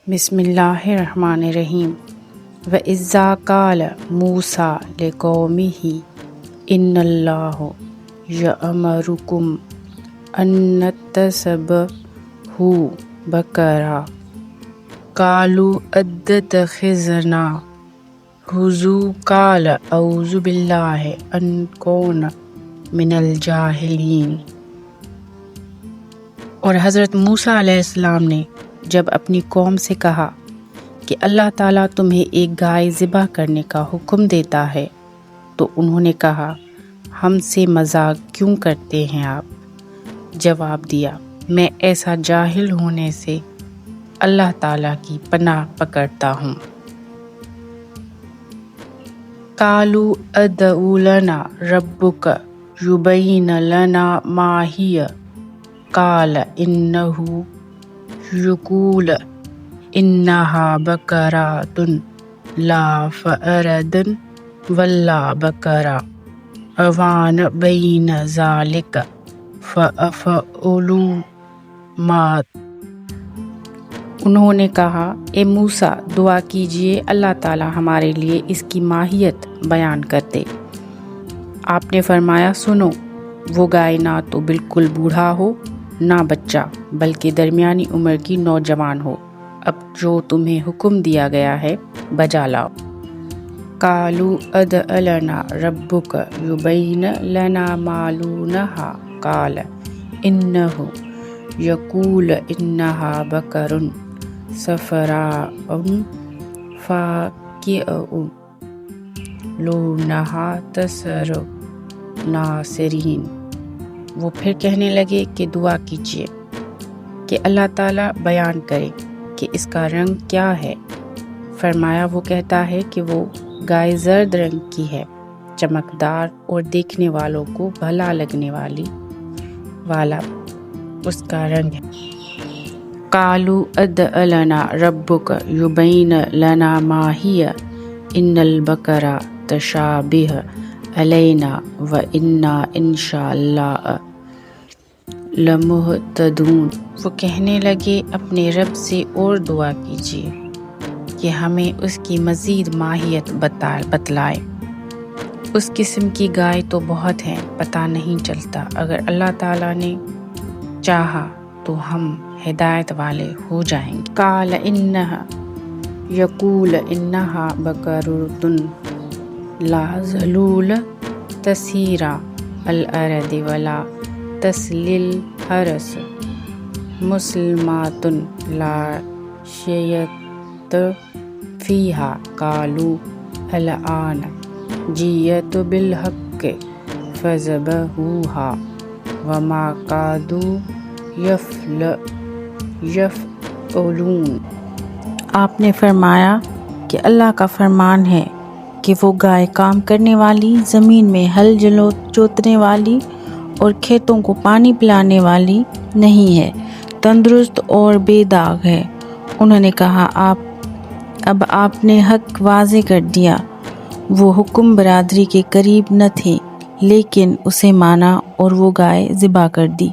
بسم اللہ الرحمن الرحیم وَإِذَا قَالَ مُوسَىٰ لِقَوْمِهِ إِنَّ اللَّهَ يَأْمُرُكُمْ أَن تَذْبَحُوا بَقَرَةً قَالُوا أَتَتَّخِذُنَا هُزُوًا قَالَ أَعُوذُ بِاللَّهِ أَنْ أَكُونَ مِنَ الْجَاهِلِينَ۔ اور حضرت موسیٰ علیہ السلام نے جب اپنی قوم سے کہا کہ اللہ تعالیٰ تمہیں ایک گائے ذبح کرنے کا حکم دیتا ہے تو انہوں نے کہا ہم سے مذاق کیوں کرتے ہیں آپ؟ جواب دیا میں ایسا جاہل ہونے سے اللہ تعالیٰ کی پناہ پکڑتا ہوں۔ قالوا ادع لنا ربک یبین لنا ما ہی قال انہ یقول انہا بقرۃ لا فارض ولا بقرۃ عوان بین ذلک فافعلوا ما۔ انہوں نے کہا اے موسیٰ دعا کیجئے اللہ تعالیٰ ہمارے لیے اس کی ماہیت بیان کر دے۔ آپ نے فرمایا سنو وہ گائے نہ تو بالکل بوڑھا ہو نہ بچہ بلکہ درمیانی عمر کی نوجوان ہو، اب جو تمہیں حکم دیا گیا ہے بجا لاؤ۔ قالوا ادع لنا ربک یبین لنا ما لونہا قال انہ یقول انہا بقر صفراء فاقع لونہا تسر ناصرین۔ وہ پھر کہنے لگے کہ دعا کیجیے کہ اللہ تعالیٰ بیان کرے کہ اس کا رنگ کیا ہے۔ فرمایا وہ کہتا ہے کہ وہ گائے زرد رنگ کی ہے، چمکدار اور دیکھنے والوں کو بھلا لگنے والا اس کا رنگ ہے۔ قالوا ادع لنا ربک یبین لنا ما ہی ان البقر تشابہ علینا وإنا انشاء اللہ لمہتدون۔ وہ کہنے لگے اپنے رب سے اور دعا کیجیے کہ ہمیں اس کی مزید ماہیت بتلائے۔ اس قسم کی گائے تو بہت ہیں، پتہ نہیں چلتا، اگر اللہ تعالیٰ نے چاہا تو ہم ہدایت والے ہو جائیں گے۔ قال انہ یقول انہا بقرۃ لا ذلول تثیر الارض ولا تسقی الحرث مسلمات لا شیۃ فیہا قالوا الآن جئت بالحق فذبحوہا وما کادوا یفعلون۔ آپ نے فرمایا کہ اللہ کا فرمان ہے کہ وہ گائے کام کرنے والی، زمین میں ہل جوتنے والی اور کھیتوں کو پانی پلانے والی نہیں ہے، تندرست اور بے داغ ہے۔ انہوں نے کہا اب آپ نے حق واضح کر دیا۔ وہ حکم برادری کے قریب نہ تھے لیکن اسے مانا اور وہ گائے ذبح کر دی۔